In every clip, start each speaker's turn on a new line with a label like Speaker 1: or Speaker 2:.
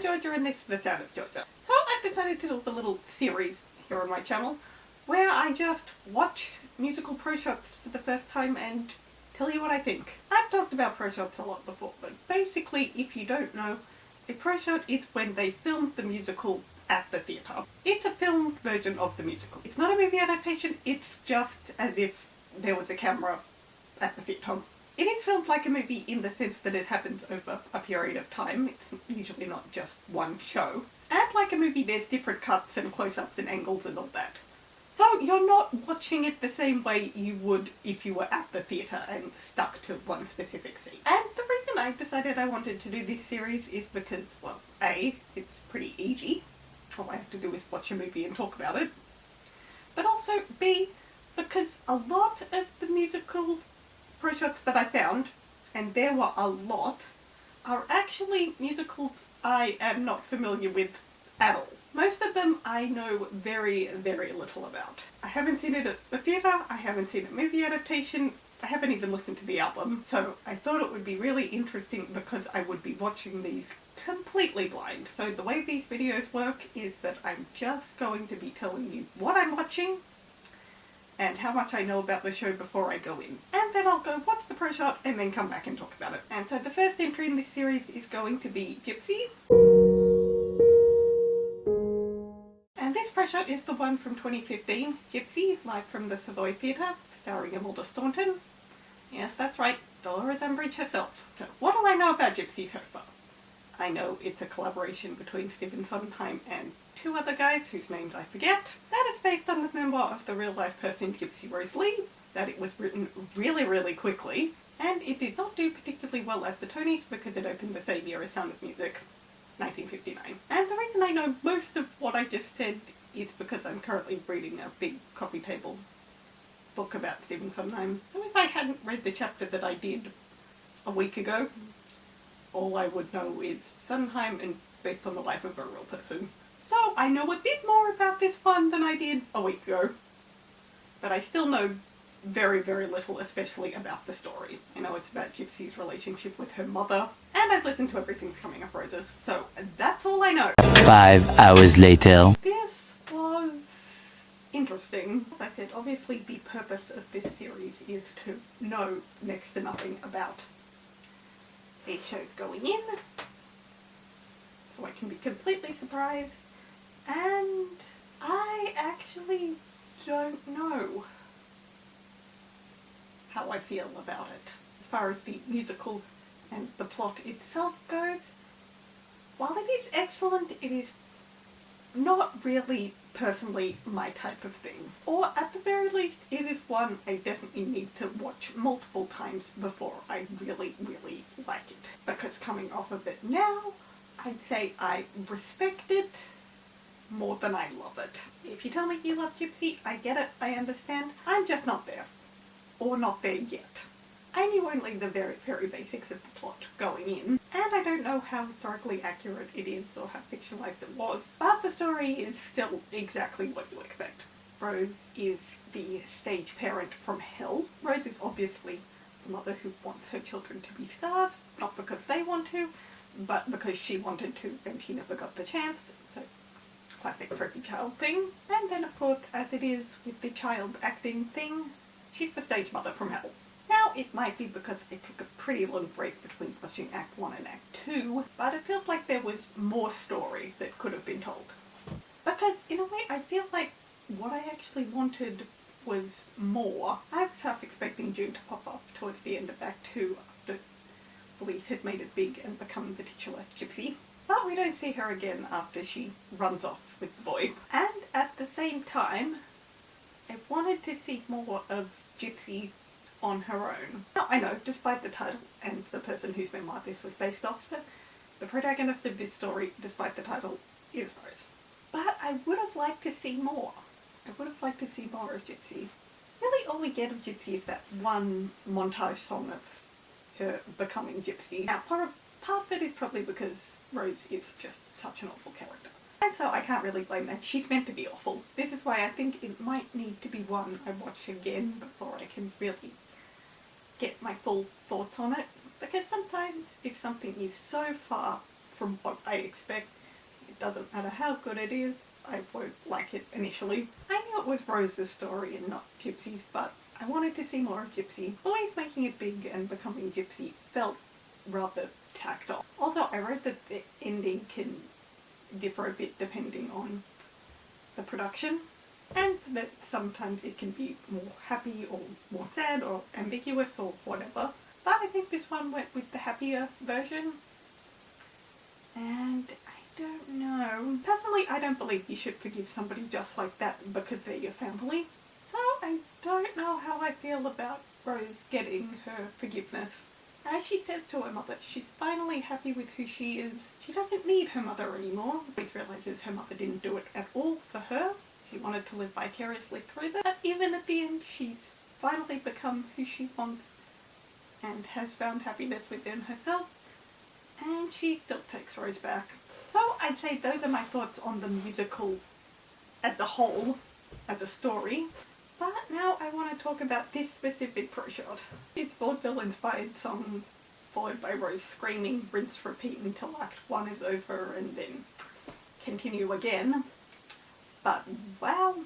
Speaker 1: Georgia and this is the sound of Georgia. So I've decided to do a little series here on my channel where I just watch musical pro shots for the first time and tell you what I think. I've talked about pro shots a lot before, but basically, if you don't know, a pro shot is when they filmed the musical at the theatre. It's a filmed version of the musical. It's not a movie adaptation, it's just as if there was a camera at the theatre. It is filmed like a movie in the sense that it happens over a period of time. It's usually not just one show. And like a movie, there's different cuts and close-ups and angles and all that. So you're not watching it the same way you would if you were at the theatre and stuck to one specific scene. And the reason I decided I wanted to do this series is because, well, A, it's pretty easy. All I have to do is watch a movie and talk about it. But also, B, because a lot of the musical pro shots that I found, and there were a lot, are actually musicals I am not familiar with at all. Most of them I know very, very little about. I haven't seen it at the theatre, I haven't seen a movie adaptation, I haven't even listened to the album, so I thought it would be really interesting because I would be watching these completely blind. So the way these videos work is that I'm just going to be telling you what I'm watching and how much I know about the show before I go in. And then I'll go, what's the pro shot? And then come back and talk about it. And so the first entry in this series is going to be Gypsy. And this pro shot is the one from 2015, Gypsy, live from the Savoy Theatre, starring Imelda Staunton. Yes, that's right, Dolores Umbridge herself. So what do I know about Gypsy so far? I know it's a collaboration between Stephen Sondheim and two other guys whose names I forget, that it's based on the memoir of the real-life person Gypsy Rose Lee, that it was written really, really quickly, and it did not do particularly well at the Tonys because it opened the same year as Sound of Music, 1959. And the reason I know most of what I just said is because I'm currently reading a big coffee table book about Stephen Sondheim. So if I hadn't read the chapter that I did a week ago, all I would know is Sondheim and based on the life of a real person. So I know a bit more about this one than I did a week ago. But I still know very, very little, especially about the story. I know it's about Gypsy's relationship with her mother, and I've listened to Everything's Coming Up Roses. So that's all I know.
Speaker 2: 5 hours later.
Speaker 1: This was interesting. As I said, obviously the purpose of this series is to know next to nothing about these shows going in, so I can be completely surprised, and I actually don't know how I feel about it. As far as the musical and the plot itself goes, while it is excellent, it is not really personally my type of thing. Or at the very least, it is one I definitely need to watch multiple times before I really, really like it. Because coming off of it now, I'd say I respect it more than I love it. If you tell me you love Gypsy, I get it, I understand. I'm just not there. Or not there yet. I knew only the very, very basics of the plot going in, and I don't know how historically accurate it is or how fictionalized it was, but the story is still exactly what you expect. Rose is the stage parent from hell. Rose is obviously the mother who wants her children to be stars, not because they want to, but because she wanted to and she never got the chance, so classic freaky child thing. And then of course, as it is with the child acting thing, she's the stage mother from hell. Now, it might be because I took a pretty long break between watching Act 1 and Act 2, but it feels like there was more story that could have been told. Because, in a way, I feel like what I actually wanted was more. I was half expecting June to pop up towards the end of Act 2 after Louise had made it big and become the titular Gypsy. But we don't see her again after she runs off with the boy. And at the same time, I wanted to see more of Gypsy on her own. Now, I know, despite the title and the person whose memoir this was based off, the protagonist of this story, despite the title, is Rose. But I would have liked to see more. I would have liked to see more of Gypsy. Really all we get of Gypsy is that one montage song of her becoming Gypsy. Now, part of it is probably because Rose is just such an awful character. And so I can't really blame that. She's meant to be awful. This is why I think it might need to be one I watch again before I can really get my full thoughts on it. Because sometimes if something is so far from what I I expect. It doesn't matter how good it is, I won't like it initially. I knew it was Rose's story and not Gypsy's, but I wanted to see more of Gypsy. Always making it big and becoming Gypsy felt rather tacked on. Also, I read that the ending can differ a bit depending on the production, and that sometimes it can be more happy or more sad or ambiguous or whatever. But I think this one went with the happier version. And I don't know. Personally, I don't believe you should forgive somebody just like that because they're your family. So I don't know how I feel about Rose getting her forgiveness. As she says to her mother, she's finally happy with who she is. She doesn't need her mother anymore. Rose realizes her mother didn't do it at all for her. She wanted to live vicariously through that. But even at the end, she's finally become who she wants and has found happiness within herself. And she still takes Rose back. So I'd say those are my thoughts on the musical as a whole, as a story. But now I want to talk about this specific pro shot. It's vaudeville inspired song followed by Rose screaming, rinse, repeat until Act 1 is over and then continue again. But wow,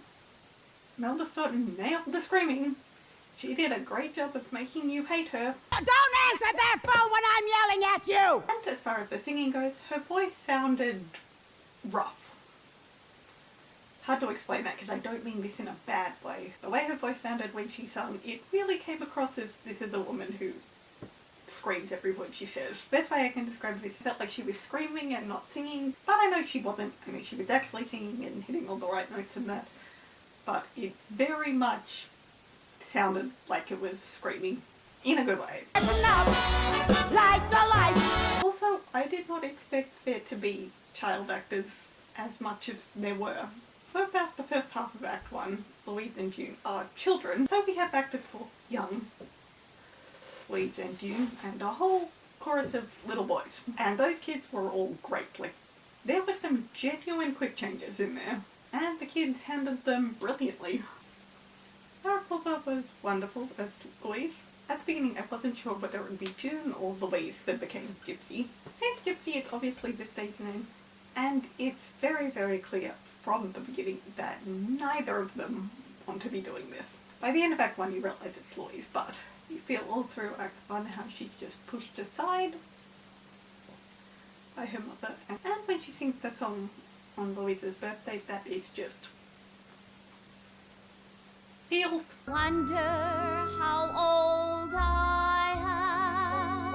Speaker 1: Melda Staunton nailed the screaming. She did a great job of making you hate her.
Speaker 3: Don't answer that phone when I'm yelling at you!
Speaker 1: And as far as the singing goes, her voice sounded rough. Hard to explain that because I don't mean this in a bad way. The way her voice sounded when she sung, it really came across as this is a woman who screams every word she says. Best way I can describe this, it felt like she was screaming and not singing, but I know she wasn't. I mean, she was actually singing and hitting all the right notes and that, but it very much sounded like it was screaming in a good way.
Speaker 3: Like the light.
Speaker 1: Also, I did not expect there to be child actors as much as there were. For about the first half of Act 1, Louise and June are children, so we have actors for young Louise and June and a whole chorus of little boys. And those kids were all great. Like, there were some genuine quick changes in there, and the kids handled them brilliantly. Maripova was wonderful as Louise. At the beginning I wasn't sure whether it would be June or Louise that became Gypsy. Since Gypsy is obviously the stage name, and it's very, very clear from the beginning that neither of them want to be doing this. By the end of Act 1 you realise it's Louise, but you feel all through Act 1 how she's just pushed aside by her mother. And when she sings the song on Louise's birthday, that is just feels.
Speaker 3: Wonder how old I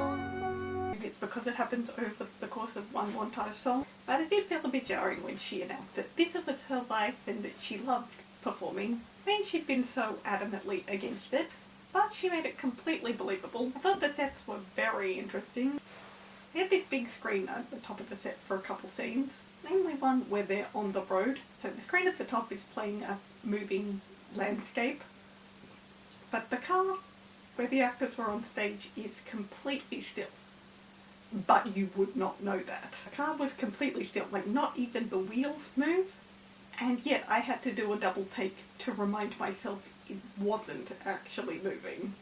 Speaker 3: am.
Speaker 1: It's because it happens over the course of one montage song, but it did feel a bit jarring when she announced that this was her life and that she loved performing. I mean, she'd been so adamantly against it, but she made it completely believable. I thought the sets were very interesting. They had this big screen at the top of the set for a couple scenes, namely one where they're on the road. So the screen at the top is playing a moving landscape, but the car where the actors were on stage is completely still. But you would not know that. The car was completely still, like not even the wheels move, and yet I had to do a double take to remind myself it wasn't actually moving,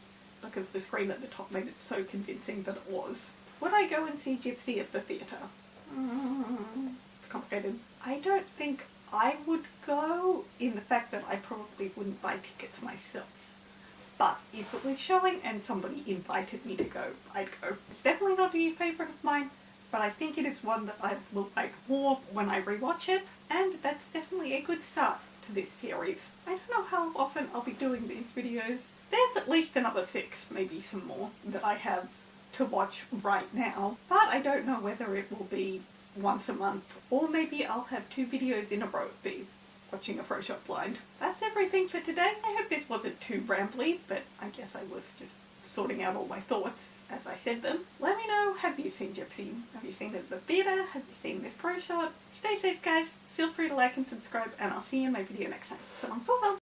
Speaker 1: because the screen at the top made it so convincing that it was. Would I go and see Gypsy at the theatre? It's complicated. I don't think I would go, in the fact that I probably wouldn't buy tickets myself. But if it was showing and somebody invited me to go, I'd go. It's definitely not a new favourite of mine, but I think it is one that I will like more when I rewatch it, and that's definitely a good start to this series. I don't know how often I'll be doing these videos. There's at least another 6, maybe some more, that I have to watch right now, but I don't know whether it will be once a month, or maybe I'll have 2 videos in a row of me watching a pro shot blind. That's everything for today. I hope this wasn't too rambly, but I guess I was just sorting out all my thoughts as I said them. Let me know, have you seen Gypsy? Have you seen it at the theatre? Have you seen this pro shot? Stay safe guys, feel free to like and subscribe, and I'll see you in my video next time. So long, farewell!